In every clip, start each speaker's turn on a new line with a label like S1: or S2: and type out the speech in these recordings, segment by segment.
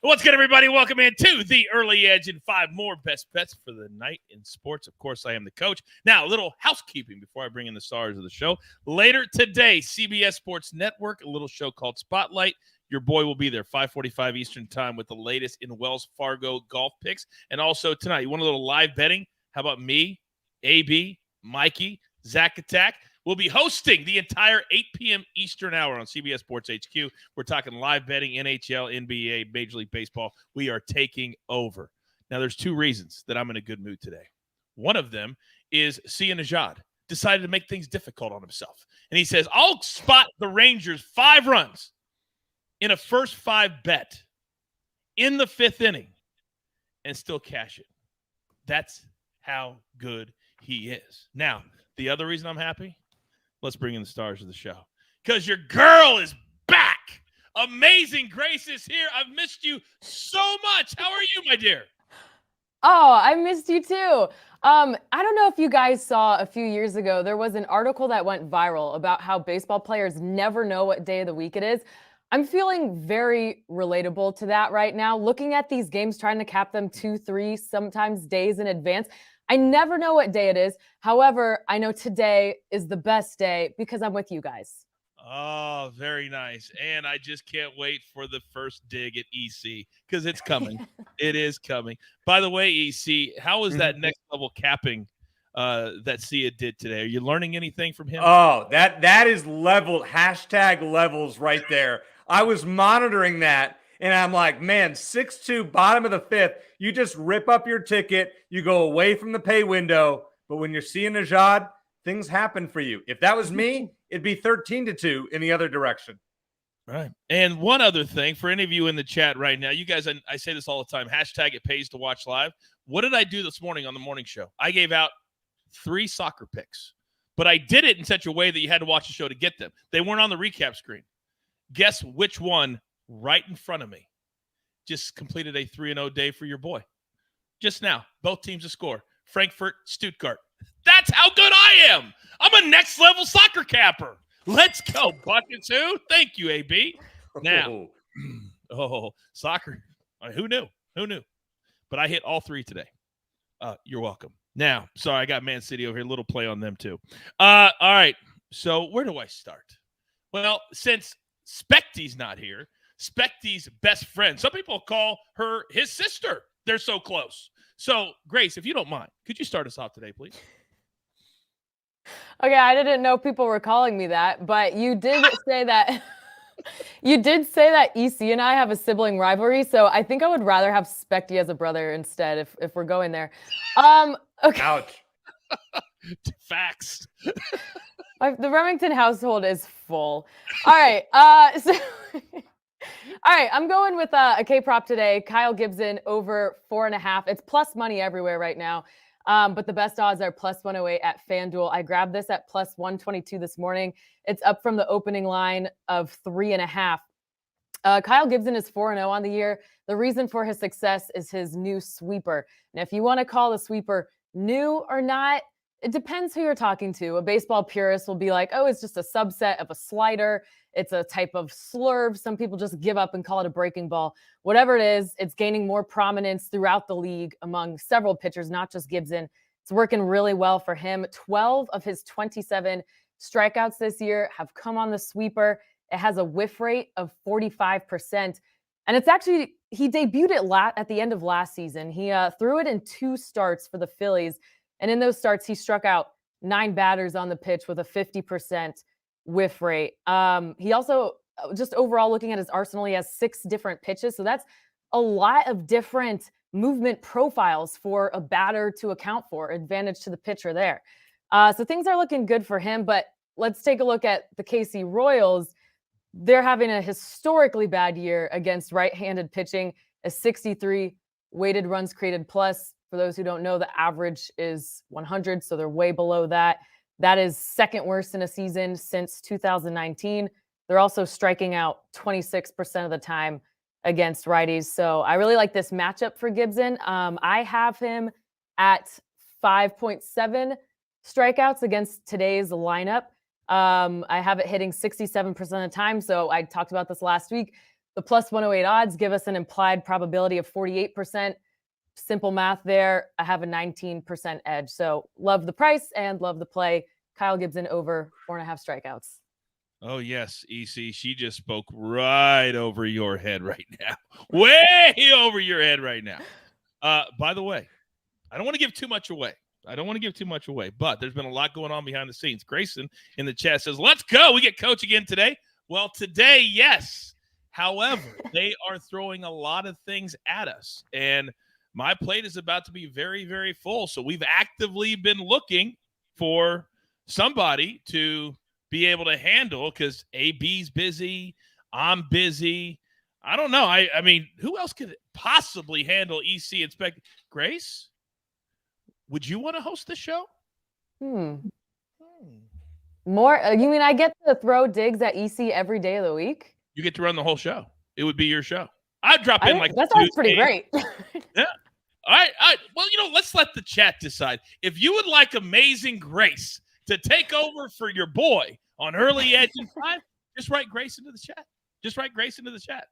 S1: What's good, everybody? Welcome in to the Early Edge and 5 more best bets for the night in sports. Of course, I am the coach. Now, a little housekeeping before I bring in the stars of the show. Later today, CBS Sports Network, a little show called Spotlight. Your boy will be there, 5:45 Eastern time with the latest in Wells Fargo golf picks. And also tonight, you want a little live betting? How about me, AB, Mikey, Zach Attack? We'll be hosting the entire 8 p.m. Eastern hour on CBS Sports HQ. We're talking live betting, NHL, NBA, Major League Baseball. We are taking over. Now, there's 2 reasons that I'm in a good mood today. One of them is Sia Nejad decided to make things difficult on himself. And he says, I'll spot the Rangers 5 runs in a first 5 bet in the 5th inning and still cash it. That's how good he is. Now, the other reason I'm happy, let's bring in the stars of the show. Because your girl is back. Amazing Grace is here. I've missed you so much. How are you, my dear?
S2: Oh, I missed you too. I don't know if you guys saw a few years ago, there was an article that went viral about how baseball players never know what day of the week it is. I'm feeling very relatable to that right now. Looking at these games, trying to cap them 2, 3, sometimes days in advance. I never know what day it is. However, I know today is the best day because I'm with you guys.
S1: Oh, very nice. And I just can't wait for the first dig at EC because it's coming. It is coming. By the way, EC, how was that next level capping that Sia did today? Are you learning anything from him?
S3: Oh, that is level, hashtag levels right there. I was monitoring that. And I'm like, man, 6-2, bottom of the 5th. You just rip up your ticket. You go away from the pay window. But when you're seeing Nejad, things happen for you. If that was me, it'd be 13-2 in the other direction.
S1: Right. And one other thing, for any of you in the chat right now, you guys, I say this all the time, hashtag it pays to watch live. What did I do this morning on the morning show? I gave out 3 soccer picks. But I did it in such a way that you had to watch the show to get them. They weren't on the recap screen. Guess which one? Right in front of me, just completed a 3-0 day for your boy. Just now, both teams to score. Frankfurt, Stuttgart. That's how good I am. I'm a next level soccer capper. Let's go, Buckets. Who? Thank you, AB. Now, soccer. Who knew? Who knew? But I hit all 3 today. You're welcome. Now, sorry, I got Man City over here. A little play on them too. All right. So where do I start? Well, since Specty's not here, Specty's best friend. Some people call her his sister. They're so close. So, Grace, if you don't mind, could you start us off today, please?
S2: Okay, I didn't know people were calling me that, but you did say that you did say that EC and I have a sibling rivalry, so I think I would rather have Specty as a brother instead if we're going there. Okay.
S3: Ouch.
S1: Facts.
S2: The Remington household is full. All right. All right, I'm going with a K prop today. Kyle Gibson over 4.5. It's plus money everywhere right now. But the best odds are plus 108 at FanDuel. I grabbed this at plus 122 this morning. It's up from the opening line of 3.5. Kyle Gibson is 4-0 on the year. The reason for his success is his new sweeper. Now, if you want to call the sweeper new or not, it depends who you're talking to. A baseball purist will be like, oh, it's just a subset of a slider. It's a type of slurve. Some people just give up and call it a breaking ball. Whatever it is, it's gaining more prominence throughout the league among several pitchers, not just Gibson. It's working really well for him. 12 of his 27 strikeouts this year have come on the sweeper. It has a whiff rate of 45%. And it's actually, he debuted it at the end of last season. He threw it in 2 starts for the Phillies. And in those starts, he struck out 9 batters on the pitch with a 50% whiff rate. He also, just overall looking at his arsenal, he has 6 different pitches. So that's a lot of different movement profiles for a batter to account for. Advantage to the pitcher there. So things are looking good for him. But let's take a look at the KC Royals. They're having a historically bad year against right-handed pitching, a 63 weighted runs created plus. For those who don't know, the average is 100, so they're way below that. That is second worst in a season since 2019. They're also striking out 26% of the time against righties. So I really like this matchup for Gibson. I have him at 5.7 strikeouts against today's lineup. I have it hitting 67% of the time. So I talked about this last week. The plus 108 odds give us an implied probability of 48%. Simple math there. I have a 19% edge. So love the price and love the play. Kyle Gibson over 4.5 strikeouts.
S1: Oh, yes, EC. She just spoke right over your head right now. Way over your head right now. By the way, I don't want to give too much away. But there's been a lot going on behind the scenes. Grayson in the chat says, let's go. We get Coach again today. Well, today, yes. However, they are throwing a lot of things at us. And my plate is about to be very, very full. So we've actively been looking for somebody to be able to handle, because AB's busy. I'm busy. I don't know. I mean, who else could possibly handle EC Inspect? Grace, would you want to host the show?
S2: More? You mean I get to throw digs at EC every day of the week?
S1: You get to run the whole show. It would be your show. I'd drop in like
S2: that sounds pretty great.
S1: Yeah. All right. Well, let's let the chat decide. If you would like Amazing Grace to take over for your boy on Early Edge in 5, just write Grace into the chat.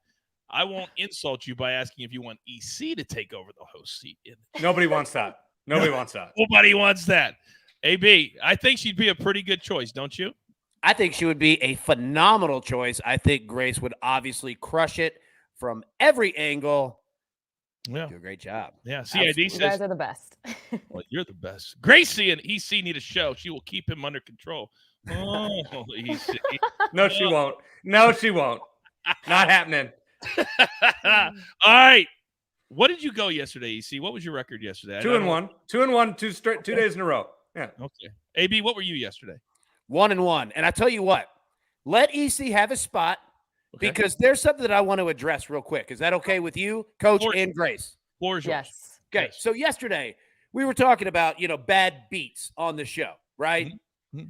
S1: I won't insult you by asking if you want EC to take over the host seat.
S3: Nobody wants that. Nobody
S1: wants that. AB, I think she'd be a pretty good choice, don't you?
S4: I think she would be a phenomenal choice. I think Grace would obviously crush it from every angle.
S1: Yeah.
S4: Do a great job.
S1: Yeah. CID says,
S2: you guys are the best.
S1: Well, you're the best. Gracie and EC need a show. She will keep him under control. Oh, EC.
S3: No, she won't. Not happening.
S1: All right. What did you go yesterday, EC? What was your record yesterday?
S3: 2-1. 2-1, 2 days in a row. Yeah.
S1: Okay. AB, what were you yesterday?
S4: 1-1. And I tell you what, let EC have his spot, because there's something that I want to address real quick. Is that okay with you, Coach and Grace?
S1: Floor is yours.
S2: Yes.
S4: Okay.
S1: Yes.
S4: So yesterday we were talking about, bad beats on the show, right?
S1: Mm-hmm.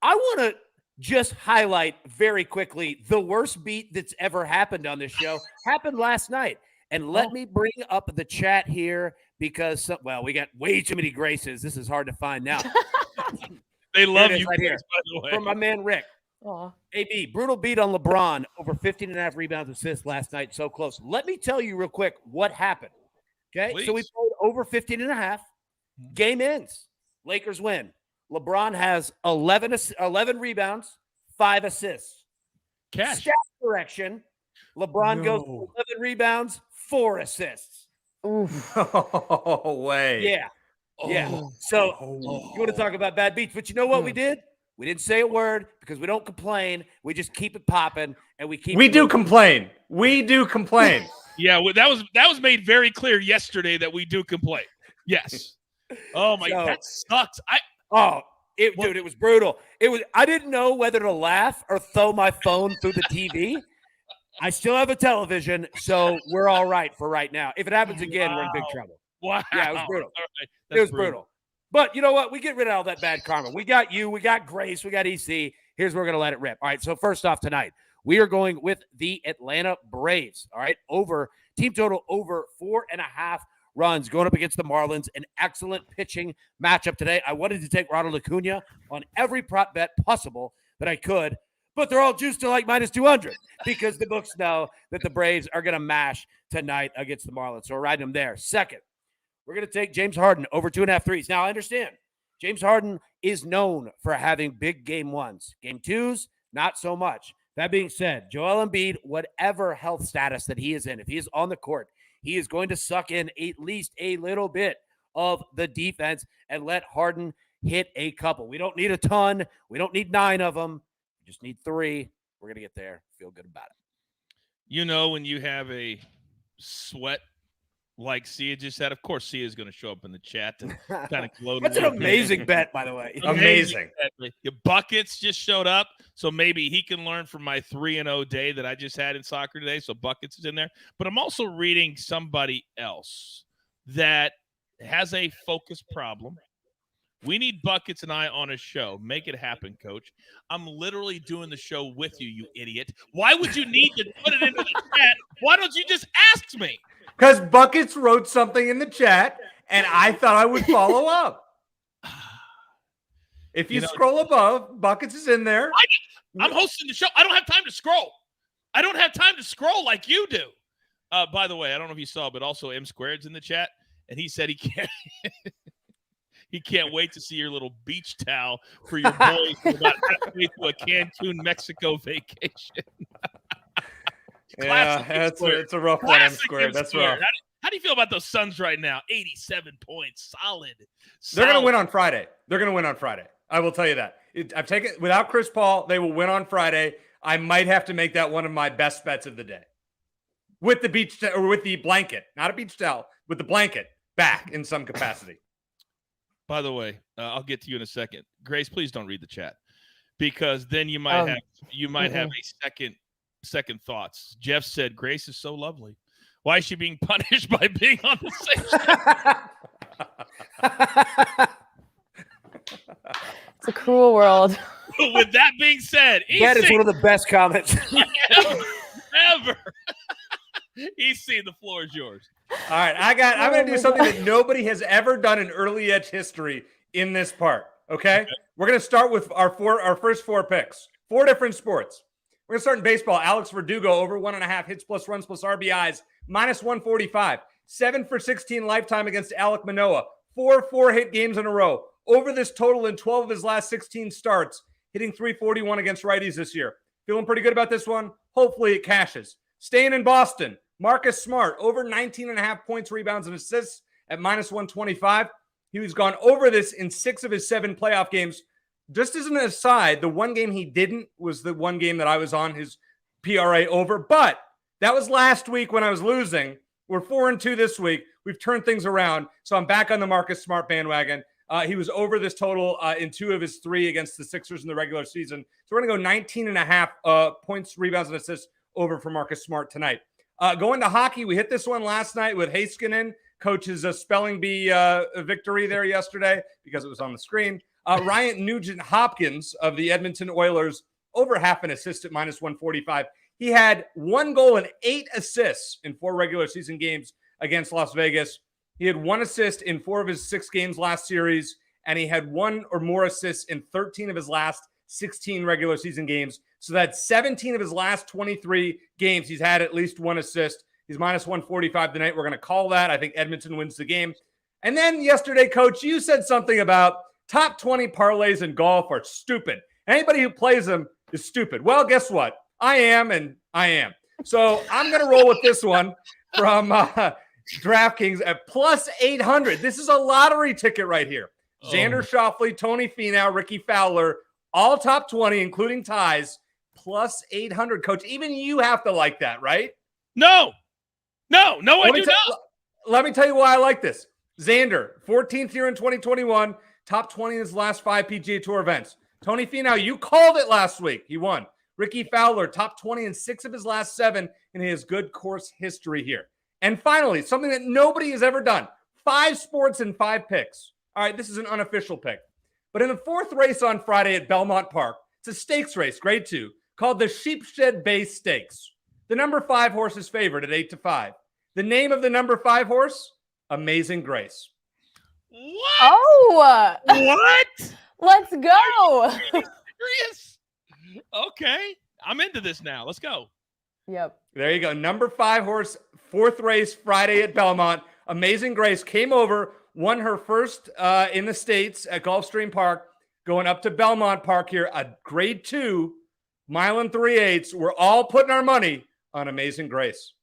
S4: I want to just highlight very quickly the worst beat that's ever happened on this show happened last night. And let me bring up the chat here because, we got way too many Graces. This is hard to find now.
S1: They love you
S4: right here,
S1: by the way.
S4: From my man Rick.
S2: Aww.
S4: AB, brutal beat on LeBron, over 15.5 rebounds, assists last night. So close. Let me tell you real quick what happened. Okay,
S1: Please.
S4: So we played over 15.5. Game ends. Lakers win. LeBron has 11 rebounds, 5 assists.
S1: Cash.
S4: Stat correction. LeBron goes 11 rebounds, 4 assists.
S2: Oof.
S3: No way.
S4: Yeah. Yeah. So you want to talk about bad beats, but you know what we did? We didn't say a word because we don't complain. We just keep it popping, and we do
S3: complain. We do complain.
S1: Yeah, that was made very clear yesterday that we do complain. Yes. Oh my God, that sucks.
S4: Dude, it was brutal. I didn't know whether to laugh or throw my phone through the TV. I still have a television, so we're all right for right now. If it happens again, we're in big trouble.
S1: Wow.
S4: Yeah, it was brutal.
S1: Right.
S4: It was brutal. But you know what? We get rid of all that bad karma. We got you. We got Grace. We got EC. Here's where we're going to let it rip. All right, so first off tonight, we are going with the Atlanta Braves. All right, team total over 4.5 runs going up against the Marlins. An excellent pitching matchup today. I wanted to take Ronald Acuna on every prop bet possible that I could, but they're all juiced to like minus 200 because the books know that the Braves are going to mash tonight against the Marlins. So we're riding them there. Second, we're going to take James Harden over 2.5 threes. Now, I understand James Harden is known for having big game ones. Game twos, not so much. That being said, Joel Embiid, whatever health status that he is in, if he is on the court, he is going to suck in at least a little bit of the defense and let Harden hit a couple. We don't need a ton. We don't need 9 of them. We just need 3. We're going to get there. Feel good about it.
S1: When you have a sweat like Sia just said, of course Sia is going to show up in the chat and kind of gloat.
S4: That's an amazing bet, by the way.
S3: Amazing.
S1: Your Buckets just showed up, so maybe he can learn from my 3-0 day that I just had in soccer today. So Buckets is in there. But I'm also reading somebody else that has a focus problem. We need Buckets and I on a show. Make it happen, Coach. I'm literally doing the show with you, you idiot. Why would you need to put it into the chat? Why don't you just ask me?
S3: Because Buckets wrote something in the chat, and I thought I would follow up. If you scroll above, Buckets is in there.
S1: I'm hosting the show. I don't have time to scroll. I don't have time to scroll like you do. By the way, I don't know if you saw, but also M Squared's in the chat, and he said he can't he can't wait to see your little beach towel for your boys about halfway to a Cancun, Mexico vacation.
S3: Yeah, it's a rough one, M Squared. That's rough.
S1: How do you feel about those Suns right now? 87 points, solid.
S3: They're going to win on Friday. I will tell you that. I've taken without Chris Paul. They will win on Friday. I might have to make that one of my best bets of the day. With the with the blanket, not a beach towel, with the blanket back in some capacity.
S1: By the way, I'll get to you in a second. Grace, please don't read the chat, because then you might have a second thoughts. Jeff said Grace is so lovely. Why is she being punished by being on the same show?
S2: It's a cruel world.
S1: With that being said,
S4: that is one of the best comments
S1: ever. EC, the floor is yours.
S3: All right, I'm going to do something that nobody has ever done in early edge history in this part. Okay? We're going to start with our first 4 picks. 4 different sports. We're going to start in baseball. Alex Verdugo over 1.5 hits plus runs plus RBIs -145. 7 for 16 lifetime against Alek Manoah. 4 4-hit games in a row. Over this total in 12 of his last 16 starts, hitting .341 against righties this year. Feeling pretty good about this one. Hopefully it cashes. Staying in Boston, Marcus Smart over 19.5 points, rebounds, and assists at -125. He was gone over this in 6 of his 7 playoff games. Just as an aside, the one game he didn't was the one game that I was on his PRA over. But that was last week when I was losing. We're 4-2 this week. We've turned things around. So I'm back on the Marcus Smart bandwagon. He was over this total in 2 of his 3 against the Sixers in the regular season. So we're going to go 19.5 points, rebounds, and assists over for Marcus Smart tonight. Going to hockey, we hit this one last night with Heiskanen, coach's spelling bee victory there yesterday because it was on the screen. Ryan Nugent-Hopkins of the Edmonton Oilers, over half an assist at -145. He had 1 goal and 8 assists in 4 regular season games against Las Vegas. He had 1 assist in 4 of his 6 games last series, and he had 1 or more assists in 13 of his last 16 regular season games. So that's 17 of his last 23 games. He's had at least 1 assist. He's -145 tonight. We're going to call that. I think Edmonton wins the game. And then yesterday, Coach, you said something about top 20 parlays in golf are stupid. Anybody who plays them is stupid. Well, guess what? I am. So I'm going to roll with this one from DraftKings at +800. This is a lottery ticket right here. Xander Schauffele, Tony Finau, Ricky Fowler, all top 20, including ties, +800. Coach, even you have to like that, right?
S1: No, I do not.
S3: Let me tell you why I like this. Xander, 14th year in 2021, top 20 in his last 5 PGA Tour events. Tony Finau, you called it last week. He won. Ricky Fowler, top 20 in 6 of his last 7, and he has good course history here. And finally, something that nobody has ever done, 5 sports and 5 picks. All right, this is an unofficial pick. But in the 4th race on Friday at Belmont Park, it's a stakes race, grade 2, called the Sheepshed Bay Stakes. The number 5 horse is favored at 8-5. The name of the number 5 horse, Amazing Grace.
S1: What?
S2: Oh!
S1: What?
S2: Let's go!
S1: Serious? Okay. I'm into this now. Let's go.
S2: Yep.
S3: There you go. Number 5 horse, 4th race Friday at Belmont. Amazing Grace came over, won her first in the States at Gulfstream Park, going up to Belmont Park here, a grade 2, mile and 3/8. We're all putting our money on Amazing Grace.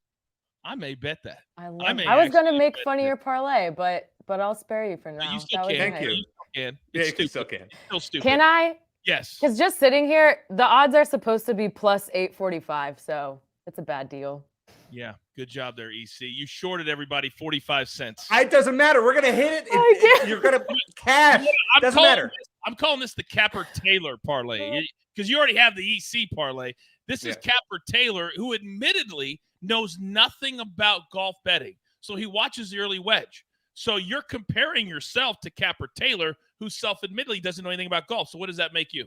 S1: I may bet that.
S2: I was going to make fun of your parlay, but I'll spare you for now.
S1: You still can.
S3: Thank you.
S1: You still can.
S3: Yeah,
S1: It's
S3: you still can.
S1: Still stupid.
S2: Can I?
S1: Yes.
S2: Because just sitting here, the odds are supposed to be +845, so it's a bad deal.
S1: Yeah. Good job there, EC. You shorted everybody 45 cents.
S3: It doesn't matter. We're going to hit it. You're going to cash. Doesn't matter.
S1: I'm calling this the Capper-Taylor parlay because you already have the EC parlay. This is Capper-Taylor, who admittedly knows nothing about golf betting. So he watches the early wedge. So you're comparing yourself to Capper-Taylor, who self-admittedly doesn't know anything about golf. So what does that make you?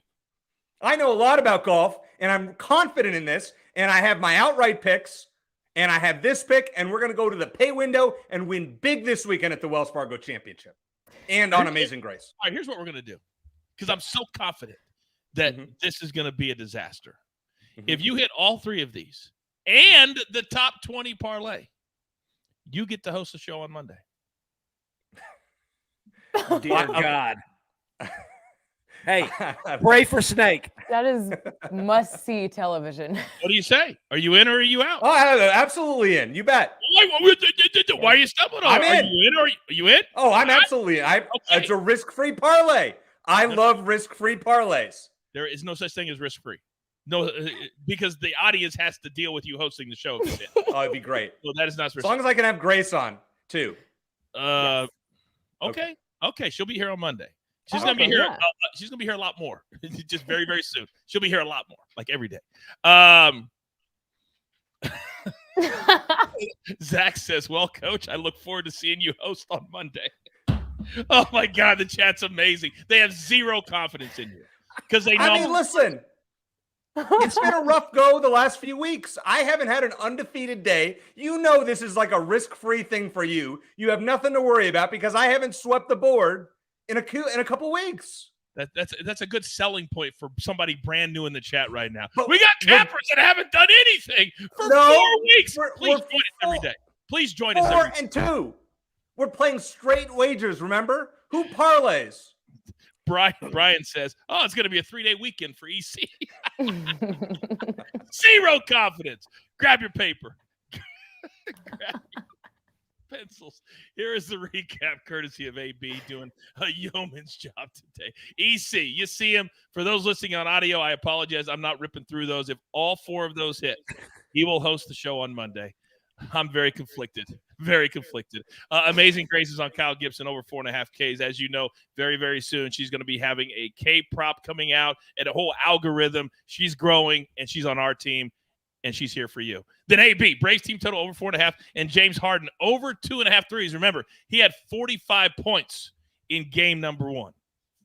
S3: I know a lot about golf, and I'm confident in this, and I have my outright picks, and I have this pick, and we're going to go to the pay window and win big this weekend at the Wells Fargo Championship and on Amazing Grace.
S1: All right, here's what we're going to do because I'm so confident that this is going to be a disaster. If you hit all 3 of these, and the top 20 parlay, you get to host the show on Monday.
S4: Dear God. Hey, pray for Snake.
S2: That is must-see television.
S1: What do you say? Are you in or are you out?
S3: Oh, absolutely in. You bet.
S1: Why are you stumbling?
S3: I'm in.
S1: Are you in or are you in?
S3: Oh, I'm absolutely in.
S1: Okay.
S3: It's a risk-free parlay. I love risk-free parlays.
S1: There is no such thing as risk-free. No, because the audience has to deal with you hosting the show.
S3: Oh, it'd be great.
S1: Well, that is not
S3: as long as I can have Grace on too.
S1: Yes. Okay. She'll be here on Monday. She's gonna be here.
S2: Yeah.
S1: She's gonna be here a lot more. Just very, very soon. She'll be here a lot more, like every day. Zach says, "Well, Coach, I look forward to seeing you host on Monday." Oh my God, the chat's amazing. They have zero confidence in you because they know.
S3: I mean, listen, it's been a rough go the last few weeks. I haven't had an undefeated day. You know, this is like a risk-free thing for you. You have nothing to worry about because I haven't swept the board in a couple weeks.
S1: That's a good selling point for somebody brand new in the chat right now.
S3: But
S1: we got cappers that haven't done anything for 4 weeks. Please join us every day. Please join us every day.
S3: 4 and 2. We're playing straight wagers, remember? Who parlays?
S1: Brian says, "Oh, it's going to be a 3-day weekend for EC." Zero confidence. Grab your paper. Grab your pencils. Here is the recap, courtesy of AB doing a yeoman's job today. EC, you see him. For those listening on audio, I apologize. I'm not ripping through those. If all 4 of those hit, he will host the show on Monday. I'm very conflicted. Very conflicted. Amazing Graces on Kyle Gibson, over 4.5 Ks. As you know, very, very soon, she's going to be having a K prop coming out and a whole algorithm. She's growing, and she's on our team, and she's here for you. Then AB, Braves team total over 4.5, and James Harden over 2.5 threes. Remember, he had 45 points in game number 1.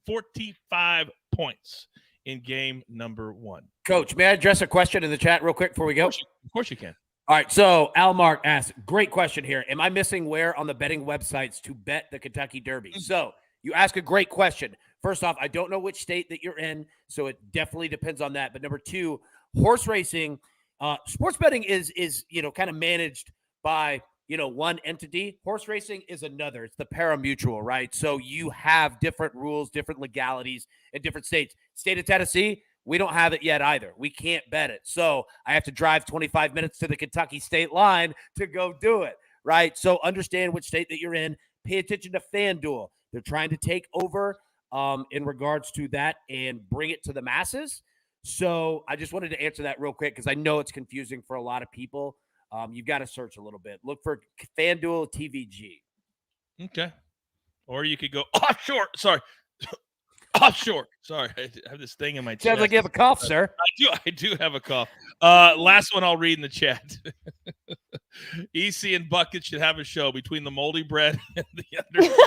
S1: 45 points in game number 1.
S4: Coach, may I address a question in the chat real quick before we go?
S1: Of course you can.
S4: All right, so Al Mark asks, great question here. Am I missing where on the betting websites to bet the Kentucky Derby? So you ask a great question. First off, I don't know which state that you're in, so it definitely depends on that. But number 2, horse racing, sports betting is kind of managed by, one entity. Horse racing is another. It's the pari-mutuel, right? So you have different rules, different legalities in different states. State of Tennessee, we don't have it yet either. We can't bet it. So I have to drive 25 minutes to the Kentucky state line to go do it, right? So understand which state that you're in. Pay attention to FanDuel. They're trying to take over in regards to that and bring it to the masses. So I just wanted to answer that real quick because I know it's confusing for a lot of people. You've got to search a little bit. Look for FanDuel TVG.
S1: Okay. Or you could go offshore. Sorry. Offshore. Sorry, I have this thing in my chest.
S4: Sounds like you have a cough, sir.
S1: I do have a cough. Last one I'll read in the chat. EC and Bucket should have a show between the moldy bread and the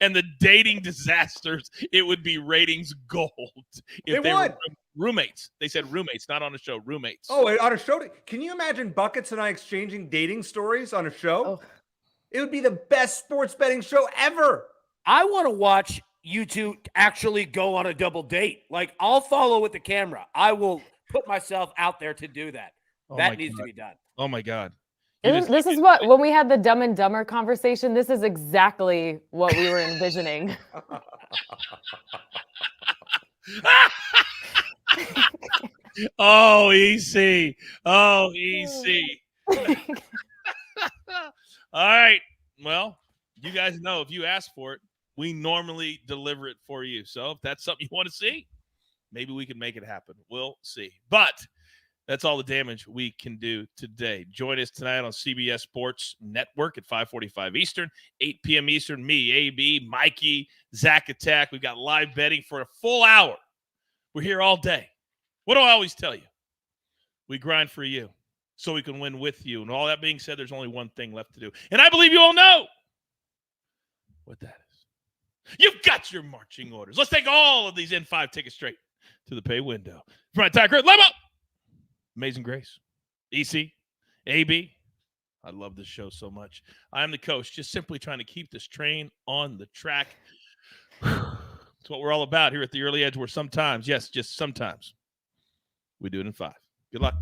S1: and the dating disasters. It would be ratings gold if they were roommates. They said roommates, not on a show. Roommates.
S3: Oh, on a show. Can you imagine Buckets and I exchanging dating stories on a show? Oh. It would be the best sports betting show ever.
S4: I want to watch you two actually go on a double date. Like, I'll follow with the camera. I will put myself out there to do that. That needs to be done.
S1: Oh, my God.
S2: This is what, when we had the Dumb and Dumber conversation, this is exactly what we were envisioning.
S1: Oh, EC. Oh, EC. All right. Well, you guys know if you ask for it, we normally deliver it for you. So if that's something you want to see, maybe we can make it happen. We'll see. But that's all the damage we can do today. Join us tonight on CBS Sports Network at 5:45 Eastern, 8 p.m. Eastern. Me, AB, Mikey, Zach Attack. We've got live betting for a full hour. We're here all day. What do I always tell you? We grind for you so we can win with you. And all that being said, there's only one thing left to do. And I believe you all know what that is. You've got your marching orders. Let's take all of these N5 tickets straight to the pay window. For my entire crew, Lemo, Amazing Grace, EC, AB. I love this show so much. I'm the coach, just simply trying to keep this train on the track. It's what we're all about here at the Early Edge, where sometimes, yes, just sometimes, we do it in 5. Good luck.